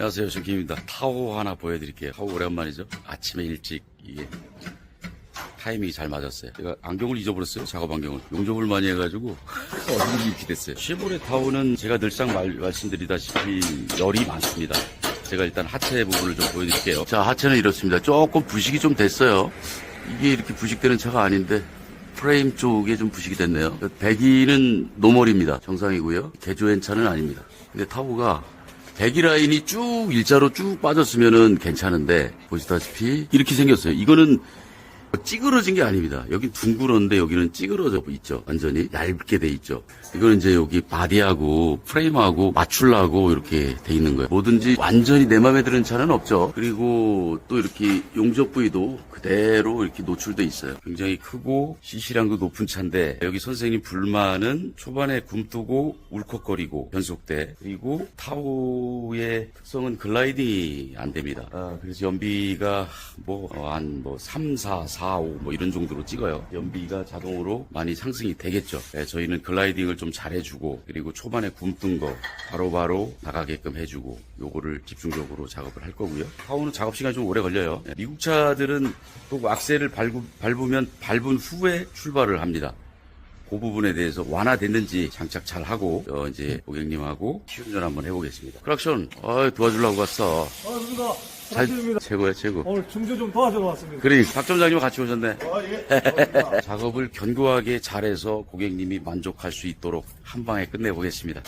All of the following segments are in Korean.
안녕하세요, 정기입니다. 타오 하나 보여드릴게요. 타오 오랜만이죠. 아침에 일찍 이게 타이밍이 잘 맞았어요. 제가 안경을 잊어버렸어요. 작업 안경을. 용접을 많이 해가지고 얼굴이 이렇게 됐어요. 쉐보레 타오는 제가 늘상 말씀드리다시피 열이 많습니다. 제가 일단 하체 부분을 좀 보여드릴게요. 자, 하체는 이렇습니다. 조금 부식이 좀 됐어요. 이게 이렇게 부식되는 차가 아닌데 프레임 쪽에 좀 부식이 됐네요. 배기는 노멀입니다. 정상이고요. 개조엔 차는 아닙니다. 근데 타오가 배기 라인이 쭉 일자로 쭉 빠졌으면은 괜찮은데 보시다시피 이렇게 생겼어요. 이거는 찌그러진 게 아닙니다. 여기 둥그런데 여기는 찌그러져 있죠. 완전히 얇게 돼 있죠. 이거는 이제 여기 바디하고 프레임하고 맞추려고 이렇게 돼 있는 거예요. 뭐든지 완전히 내 맘에 드는 차는 없죠. 그리고 또 이렇게 용접 부위도 그대로 이렇게 노출돼 있어요. 굉장히 크고 CC량도 높은 차인데 여기 선생님 불만은 초반에 굼뜨고 울컥거리고 변속대, 그리고 타오의 특성은 글라이딩이 안 됩니다. 그래서 연비가 한 3, 4, 4, 5 이런 정도로 찍어요. 연비가 자동으로 많이 상승이 되겠죠. 저희는 글라이딩을 좀 잘해주고, 그리고 초반에 굼뜬 거 바로바로 나가게끔 해주고, 요거를 집중적으로 작업을 할 거고요. 타오는 작업 시간이 좀 오래 걸려요. 미국 차들은 또 악셀을 밟으면 밟은 후에 출발을 합니다. 그 부분에 대해서 완화됐는지 장착 잘 하고 이제 고객님하고 시운전 한번 해보겠습니다. 크락션 도와주려고 왔어. 반갑습니다. 잘, 박지입니다. 최고야 최고. 오늘 중조 좀 도와주러 왔습니다. 그래, 박 점장님 같이 오셨네. 예. 반갑습니다. 작업을 견고하게 잘해서 고객님이 만족할 수 있도록 한 방에 끝내보겠습니다.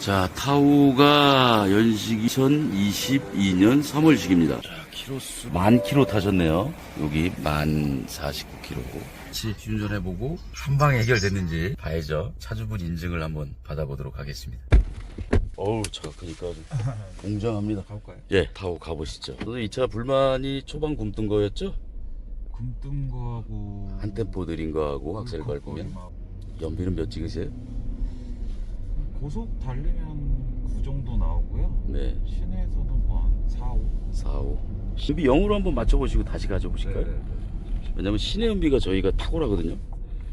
자, 타오가 연식이 2022년 3월식입니다. 자, 키로수 10,000km 타셨네요. 여기 10,049km고. 같이 시운전해보고 한 방에 해결됐는지 봐야죠. 차주분 인증을 한번 받아보도록 하겠습니다. 어우, 차가 크니까 웅장합니다. 가볼까요? 예, 타고 가보시죠. 이 차 불만이 초반 굼뜬 거였죠? 굼뜬 거하고 한 템포 느린 거하고 악셀 밟으면. 연비는 몇 찍으세요? 고속 달리면 9 정도 나오고요. 네, 시내에서는 뭐한 4, 5. 4, 5. 연비 0으로 한번 맞춰보시고 다시 가져보실까요? 왜냐면 시내 연비가 저희가 탁월하거든요.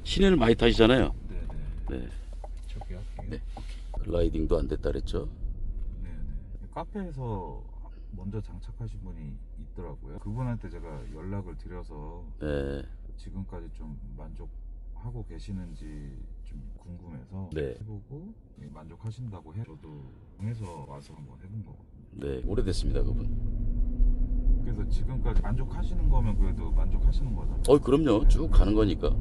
시내를 많이 타시잖아요. 네네. 네, 저기 할게요. 네. 글라이딩도 안 됐다 그랬죠? 네네. 카페에서 먼저 장착하신 분이 있더라고요. 그분한테 제가 연락을 드려서 네, 지금까지 좀 만족하고 계시는지 좀 궁금해서 네. 해보고 만족하신다고 해 저도 해서 와서 한번 해본 거거든요. 네, 오래됐습니다, 그분. 그래서 지금까지 만족하시는 거면 그래도 만족하시는 거잖아요. 그럼요. 쭉 가는 거니까.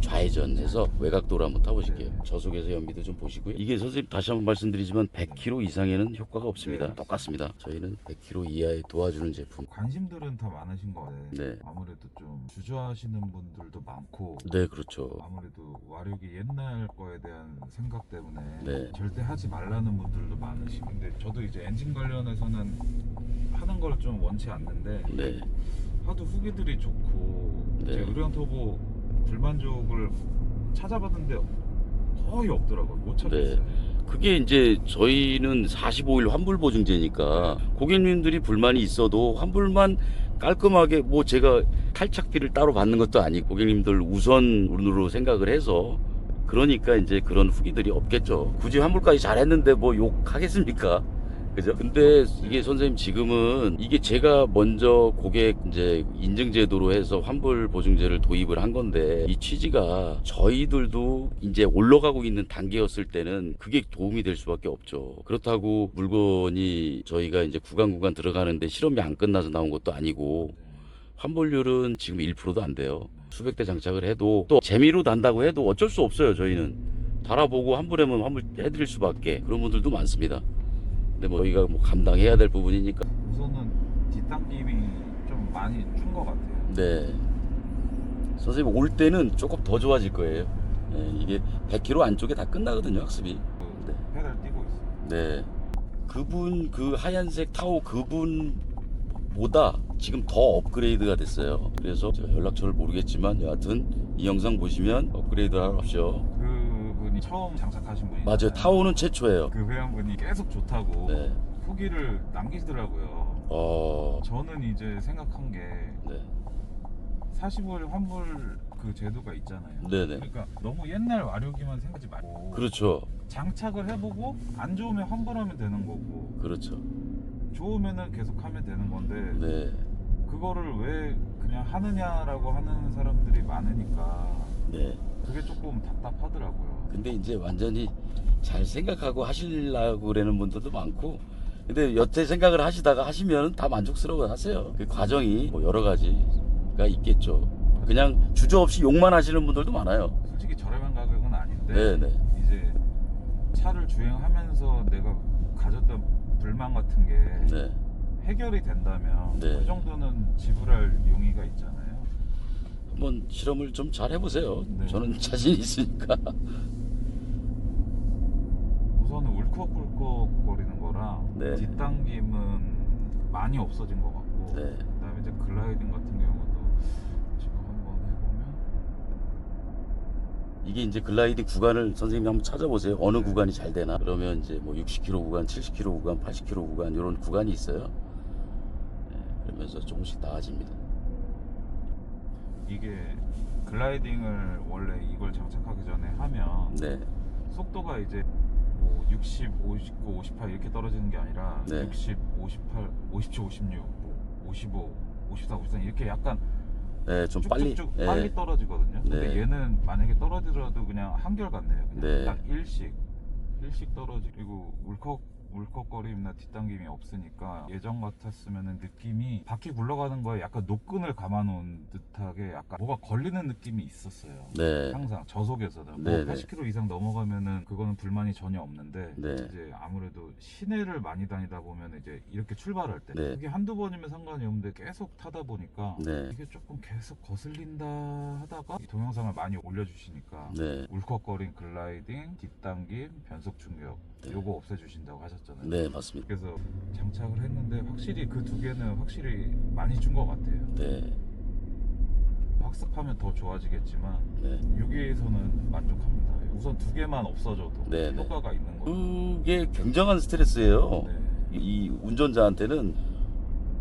좌회전해서 외곽도로 한번 타보실게요. 저속에서 연비도 좀 보시고요. 이게 선생님 다시 한번 말씀드리지만 100km 이상에는 효과가 없습니다. 네. 똑같습니다. 저희는 100km 이하에 도와주는 제품. 관심들은 다 많으신 거예요. 네. 아무래도 좀 주저하시는 분들도 많고, 네, 그렇죠. 아무래도 와력이 옛날 거에 대한 생각 때문에 네. 절대 하지 말라는 분들도 많으시고, 근데 저도 이제 엔진 관련해서는 하는 걸 좀 원치 않는데 네, 하도 후기들이 좋고 네. 제 의료형 터보 불만족을 찾아봤는데 거의 없더라고요. 못 찾겠어요. 그게 이제 저희는 45일 환불 보증제니까 고객님들이 불만이 있어도 환불만 깔끔하게 제가 탈착비를 따로 받는 것도 아니고 고객님들 우선으로 생각을 해서, 그러니까 이제 그런 후기들이 없겠죠. 굳이 환불까지 잘했는데 욕하겠습니까? 그죠? 근데 이게 선생님 지금은 이게 제가 먼저 고객 이제 인증제도로 해서 환불 보증제를 도입을 한 건데, 이 취지가 저희들도 이제 올라가고 있는 단계였을 때는 그게 도움이 될 수밖에 없죠. 그렇다고 물건이 저희가 이제 구간 들어가는데 실험이 안 끝나서 나온 것도 아니고, 환불률은 지금 1%도 안 돼요. 수백 대 장착을 해도 또 재미로 단다고 해도 어쩔 수 없어요. 저희는 달아보고 환불하면 환불해드릴 수밖에. 그런 분들도 많습니다. 근데 저희가 감당해야 될 부분이니까. 우선은 뒷당김이 좀 많이 준 것 같아요. 네. 선생님 올 때는 조금 더 좋아질 거예요. 네, 이게 100km 안쪽에 다 끝나거든요, 학습이. 네. 페달 띄고 있어요. 네. 그분 그 하얀색 타오 그분보다 지금 더 업그레이드가 됐어요. 그래서 제가 연락처를 모르겠지만 여하튼 이 영상 보시면 업그레이드를 하십시오. 그분이 처음 장착하신 분이 맞아요. 타오는 최초예요. 그 회원분이 계속 좋다고 네. 후기를 남기시더라고요. 저는 이제 생각한 게 네. 45일 환불 그 제도가 있잖아요. 네네. 그러니까 너무 옛날 와류기만 생각하지 말고 그렇죠. 장착을 해보고 안 좋으면 환불하면 되는 거고 그렇죠. 좋으면은 계속 하면 되는 건데 네. 그거를 왜 그냥 하느냐라고 하는 사람들이 많으니까 네. 그게 조금 답답하더라고요. 근데 이제 완전히 잘 생각하고 하시려고 그러는 분들도 많고, 근데 여태 생각을 하시다가 하시면 다 만족스러워 하세요. 그 과정이 뭐 여러 가지가 있겠죠. 그냥 주저없이 욕만 하시는 분들도 많아요. 솔직히 저렴한 가격은 아닌데 네네. 이제 차를 주행하면서 내가 가졌던 불만 같은 게 네. 해결이 된다면 네. 그 정도는 지불할 용의가 있잖아요. 한번 실험을 좀 잘 해보세요. 네. 저는 자신 있으니까. 우선은 울컥울컥 거리는 거랑 네. 뒷당김은 많이 없어진 것 같고 네. 그다음에 이제 글라이딩 같은 경우도 지금 한번 해보면 이게 이제 글라이딩 구간을 선생님이 한번 찾아보세요. 어느 네. 구간이 잘 되나. 그러면 이제 뭐 60km 구간, 70km 구간, 80km 구간 이런 구간이 있어요. 네, 그러면서 조금씩 나아집니다. 이게 글라이딩을 원래 이걸 장착하기 전에 하면 네. 속도가 이제 뭐 60, 59, 58 이렇게 떨어지는 게 아니라 네. 60, 58, 57, 56, 뭐 55, 54, 53 이렇게 약간 네, 좀 빨리. 쭉쭉쭉 네. 빨리 떨어지거든요. 근데 네. 얘는 만약에 떨어지더라도 그냥 한결같네요. 그냥 네. 딱 일씩 떨어지고 그리고 울컥거림이나 뒷당김이 없으니까 예전 같았으면은 느낌이 바퀴 굴러가는 거에 약간 노끈을 감아놓은 듯하게 약간 뭐가 걸리는 느낌이 있었어요. 네. 항상 저속에서는 네, 뭐 네. 80km 이상 넘어가면은 그거는 불만이 전혀 없는데 네. 이제 아무래도 시내를 많이 다니다 보면 이제 이렇게 출발할 때 네. 그게 한두 번이면 상관이 없는데 계속 타다 보니까 네. 이게 조금 계속 거슬린다 하다가 이 동영상을 많이 올려주시니까 네. 울컥거린 글라이딩, 뒷당김, 변속 충격 네. 요거 없애주신다고 하셨잖아요. 네, 맞습니다. 그래서 장착을 했는데 확실히 그 두 개는 확실히 많이 준 것 같아요. 네. 학습하면 더 좋아지겠지만 네. 여기에서는 만족합니다. 우선 두 개만 없어져도 네, 네. 효과가 있는 거예요. 그게 굉장한 스트레스예요. 네. 이 운전자한테는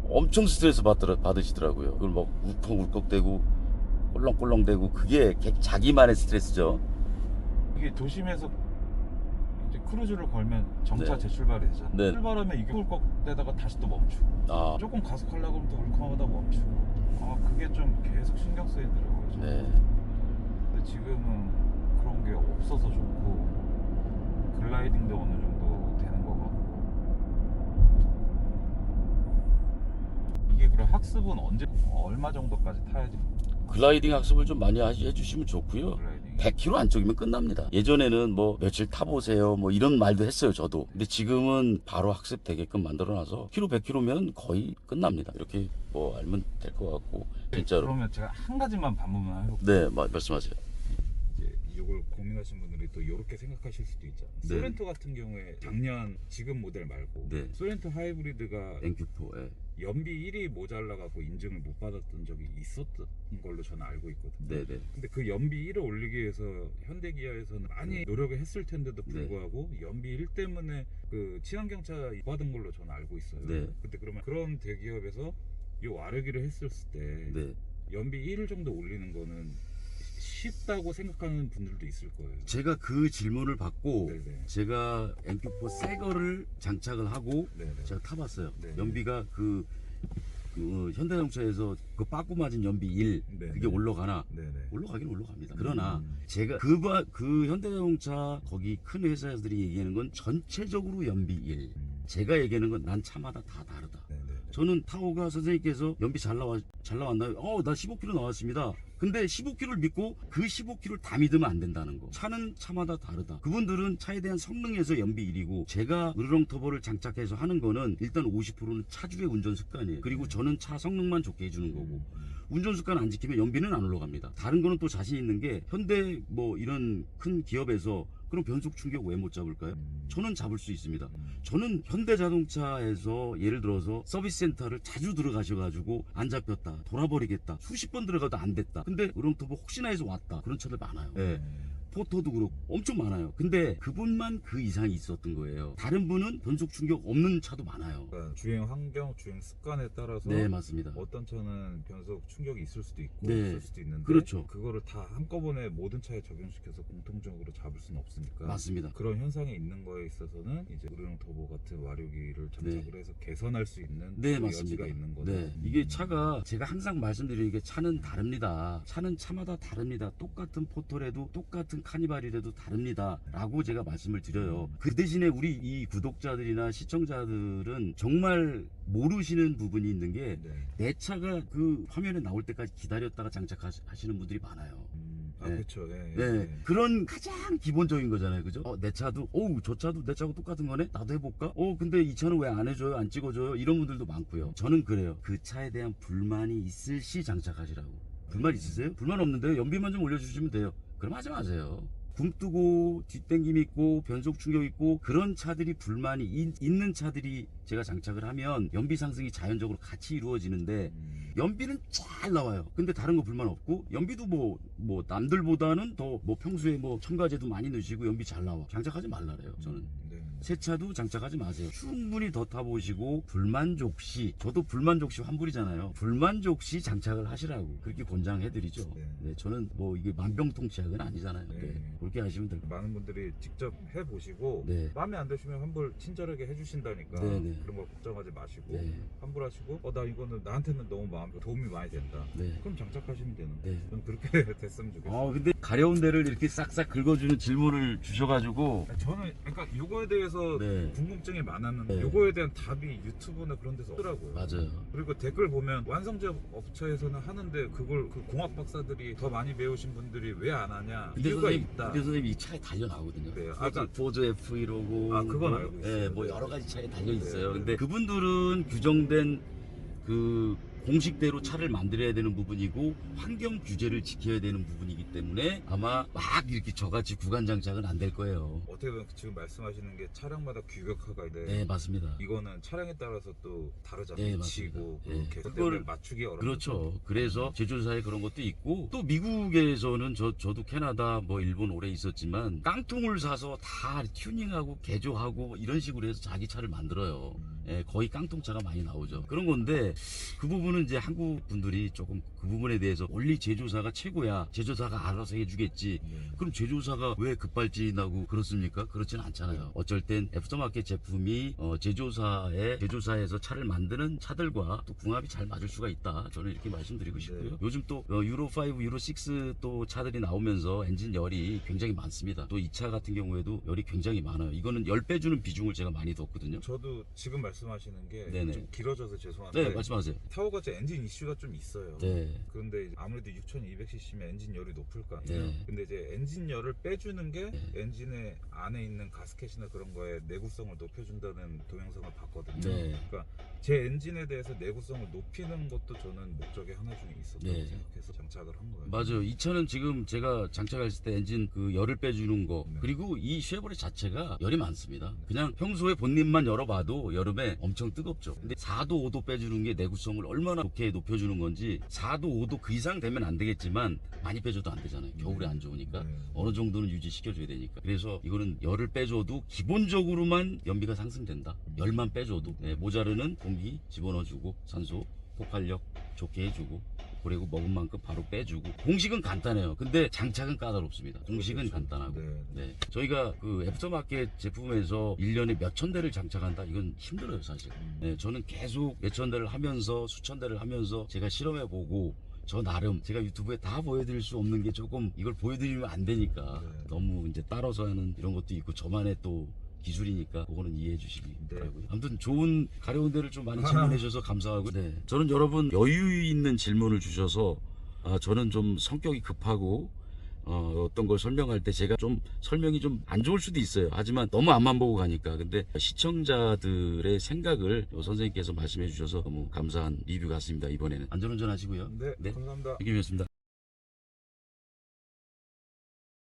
엄청 스트레스 받으시더라고요. 그걸 막 울컥울컥대고 꼴렁꼴렁대고 그게 자기만의 스트레스죠. 이게 도심에서 이제 크루즈를 걸면 정차 네. 재출발이 되잖아요. 네. 출발하면 이게 울컥대다가 다시 또 멈추고 아, 조금 가속하려고 하면 또 울컥하다 멈추고 그게 좀 계속 신경 쓰이더라고요. 저는. 네. 근데 지금은 그런 게 없어서 좋고 글라이딩도 어느 정도 되는 것 같고 이게 그럼 학습은 언제 얼마 정도까지 타야지 글라이딩 학습을 좀 많이 해주시면 좋고요. 글라이딩 100km 안쪽이면 끝납니다. 예전에는 뭐 며칠 타보세요 뭐 이런 말도 했어요 저도. 근데 지금은 바로 학습되게끔 만들어놔서 키로 100km면 거의 끝납니다. 이렇게 뭐 알면 될 것 같고 진짜로. 그러면 제가 한 가지만 반문만 해볼게요. 네, 말씀하세요. 이제 이걸 고민하신 분들이 또 이렇게 생각하실 수도 있잖아요. 네. 소렌토 같은 경우에 작년 지금 모델 말고 네. 소렌토 하이브리드가 NQ4. 예. 연비 1이 모자라갖고 인증을 못 받았던 적이 있었던 걸로 저는 알고 있거든요. 네네. 근데 그 연비 1을 올리기 위해서 현대기아에서는 많이 노력을 했을 텐데도 네. 불구하고 연비 1 때문에 그 친환경차 받은 걸로 저는 알고 있어요. 네. 근데 그러면 그런 대기업에서 이 와르기를 했을 때 네. 연비 1 정도 올리는 거는 쉽다고 생각하는 분들도 있을 거예요. 제가 그 질문을 받고 네네. 제가 NQ4 새 거를 장착을 하고 네네. 제가 타봤어요. 네. 연비가 그 현대자동차에서 그 빠꾸 맞은 연비 1 네. 그게 올라가나? 네네. 올라가긴 올라갑니다. 그러나 음. 제가 그 현대자동차 거기 큰 회사들이 얘기하는 건 전체적으로 연비 1. 제가 얘기하는 건 난 차마다 다 다르다. 네네. 저는 타오가 선생님께서 연비 잘 나왔나요? 나 15km 나왔습니다. 근데 15km를 믿고 그 15km를 다 믿으면 안 된다는 거. 차는 차마다 다르다. 그분들은 차에 대한 성능에서 연비 1이고 제가 으르렁 터보를 장착해서 하는 거는 일단 50%는 차주의 운전 습관이에요. 그리고 저는 차 성능만 좋게 해주는 거고 운전 습관 안 지키면 연비는 안 올라갑니다. 다른 거는 또 자신 있는 게 현대 뭐 이런 큰 기업에서 그럼 변속 충격 왜 못 잡을까요? 저는 잡을 수 있습니다. 저는 현대자동차에서 예를 들어서 서비스 센터를 자주 들어가셔가지고 안 잡혔다, 돌아버리겠다, 수십 번 들어가도 안 됐다. 근데 으렁터보 혹시나 해서 왔다. 그런 차들 많아요. 네. 포토도 그렇고 엄청 많아요. 근데 그분만 그 이상이 있었던 거예요. 다른 분은 변속 충격 없는 차도 많아요. 그러니까 주행 환경, 주행 습관에 따라서 네, 맞습니다. 어떤 차는 변속 충격이 있을 수도 있고 네. 없을 수도 있는데 그렇죠. 그거를 다 한꺼번에 모든 차에 적용시켜서 공통적으로 잡을 수는 없으니까 맞습니다. 그런 현상이 있는 거에 있어서는 이제 우르릉 터보 같은 와류기를 장착을 해서 개선할 수 있는 네, 그 맞습니다. 여지가 있는 거죠. 네, 이게 차가 제가 항상 말씀드리는 게 차는 다릅니다. 차는 차마다 다릅니다. 똑같은 포토래도 똑같은 카니발이라도 다릅니다. 라고 제가 말씀을 드려요. 그 대신에 우리 이 구독자들이나 시청자들은 정말 모르시는 부분이 있는 게 내 네. 차가 그 화면에 나올 때까지 기다렸다가 장착하시는 분들이 많아요. 아, 네. 그렇죠. 예, 네, 예. 그런 가장 기본적인 거잖아요, 그죠? 내 차도, 저 차도 내 차하고 똑같은 거네? 나도 해볼까? 근데 이 차는 왜 안 해줘요? 안 찍어줘요? 이런 분들도 많고요. 저는 그래요. 그 차에 대한 불만이 있을 시 장착하시라고. 불만 있으세요? 불만 없는데요? 연비만 좀 올려주시면 돼요. 그럼 하지 마세요. 굼 뜨고 뒷땡김 있고 변속 충격 있고 그런 차들이 불만이 있는 차들이 제가 장착을 하면 연비 상승이 자연적으로 같이 이루어지는데 연비는 잘 나와요. 근데 다른 거 불만 없고 연비도 뭐 남들보다는 더 뭐 평소에 뭐 첨가제도 많이 넣으시고 연비 잘 나와. 장착하지 말라래요. 저는. 네. 새 차도 장착하지 마세요. 충분히 더 타보시고 불만족 시, 저도 불만족 시 환불이잖아요. 불만족 시 장착을 하시라고 그렇게 권장해드리죠. 네. 네, 저는 뭐 이게 만병통치약은 아니잖아요. 네. 네, 그렇게 하시면 될 거예요. 많은 분들이 직접 해보시고 네. 마음에 안 드시면 환불 친절하게 해주신다니까 네, 네. 그런 거 걱정하지 마시고 네. 환불하시고 나 이거는 나한테는 너무 도움이 많이 된다. 네. 그럼 장착하시면 되는 거예요. 네. 저는 그렇게 됐으면 좋겠어요. 근데 가려운 데를 이렇게 싹싹 긁어주는 질문을 주셔가지고 저는 그러니까 이거에 대해서 네. 궁금증이 많았는데 네. 이거에 대한 답이 유튜브나 그런 데서 없더라고요. 맞아요. 그리고 댓글 보면 완성제 업체에서는 하는데 그걸 그 공학 박사들이 더 많이 배우신 분들이 왜 안 하냐 이유가 있다. 근데 선생님 이 차에 달려 나오거든요. 그래요? 포즈 F 이러고 그건 알고 있어요. 네, 뭐 여러 가지 차에 달려 있어요. 네. 근데 그분들은 규정된 그 공식대로 차를 만들어야 되는 부분이고 환경 규제를 지켜야 되는 부분이기 때문에 아마 막 이렇게 저같이 구간 장착은 안 될 거예요. 어떻게 보면 지금 말씀하시는 게 차량마다 규격화가 있는데 네, 맞습니다. 이거는 차량에 따라서 또 다르잖아요. 네, 미치고 맞습니다. 네. 그것 그걸 때문에 맞추기 어려운 그렇죠. 그래서 제조사에 그런 것도 있고 또 미국에서는 저도 캐나다 뭐 일본 오래 있었지만 깡통을 사서 다 튜닝하고 개조하고 이런 식으로 해서 자기 차를 만들어요. 예, 거의 깡통차가 많이 나오죠. 그런 건데 그 부분은 이제 한국 분들이 조금 그 부분에 대해서 원리 제조사가 최고야. 제조사가 알아서 해주겠지. 그럼 제조사가 왜 급발진하고 그렇습니까? 그렇지는 않잖아요. 어쩔 땐 애프터마켓 제품이 제조사에서 차를 만드는 차들과 또 궁합이 잘 맞을 수가 있다. 저는 이렇게 말씀드리고 싶고요. 요즘 또 유로5, 유로6 또 차들이 나오면서 엔진 열이 굉장히 많습니다. 또 이 차 같은 경우에도 열이 굉장히 많아요. 이거는 열 빼주는 비중을 제가 많이 뒀거든요. 저도 지금 말씀하시는 게 네네. 좀 길어져서 죄송한데 네, 말씀하세요. 타워같이 엔진 이슈가 좀 있어요. 네. 그런데 이제 아무래도 6200cc면 엔진 열이 높을 거 아니에요. 네. 근데 이제 엔진 열을 빼주는 게 네. 엔진의 안에 있는 가스켓이나 그런 거에 내구성을 높여준다는 동영상을 봤거든요. 네. 그러니까 제 엔진에 대해서 내구성을 높이는 것도 저는 목적의 하나 중에 있었다고 네. 생각해서 장착을 한 거예요. 맞아요. 이 차는 지금 제가 장착했을 때 엔진 그 열을 빼주는 거 네. 그리고 이 쉐보레 자체가 열이 많습니다. 그냥 평소에 본닛만 열어봐도 여름에 엄청 뜨겁죠. 근데 4도 5도 빼주는 게 내구성을 얼마나 좋게 높여주는 건지 4도 5도 그 이상 되면 안 되겠지만 많이 빼줘도 안 되잖아요. 겨울에 안 좋으니까 네. 어느 정도는 유지시켜줘야 되니까. 그래서 이거는 열을 빼줘도 기본적으로만 연비가 상승된다. 열만 빼줘도 모자르는 공기 집어넣어주고 산소 폭발력 좋게 해주고 그리고 먹은 만큼 바로 빼주고 공식은 간단해요. 근데 장착은 까다롭습니다. 공식은 그렇죠. 간단하고 네. 네. 저희가 그 애프터마켓 제품에서 1년에 몇천 대를 장착한다 이건 힘들어요 사실. 네, 저는 계속 몇천 대를 하면서 수천 대를 하면서 제가 실험해보고 저 나름 제가 유튜브에 다 보여드릴 수 없는 게 조금 이걸 보여드리면 안 되니까 네. 너무 이제 따라서 하는 이런 것도 있고 저만의 또 기술이니까 그거는 이해해 주시기 바라고요. 아무튼 좋은 가려운 데를 좀 많이 질문해 주셔서 감사하고 저는 여러분 여유 있는 질문을 주셔서 저는 좀 성격이 급하고 어떤 걸 설명할 때 제가 좀 설명이 좀 안 좋을 수도 있어요. 하지만 너무 앞만 보고 가니까. 근데 시청자들의 생각을 선생님께서 말씀해 주셔서 너무 감사한 리뷰 같습니다. 이번에는 안전운전 하시고요. 네, 감사합니다. 여기였습니다.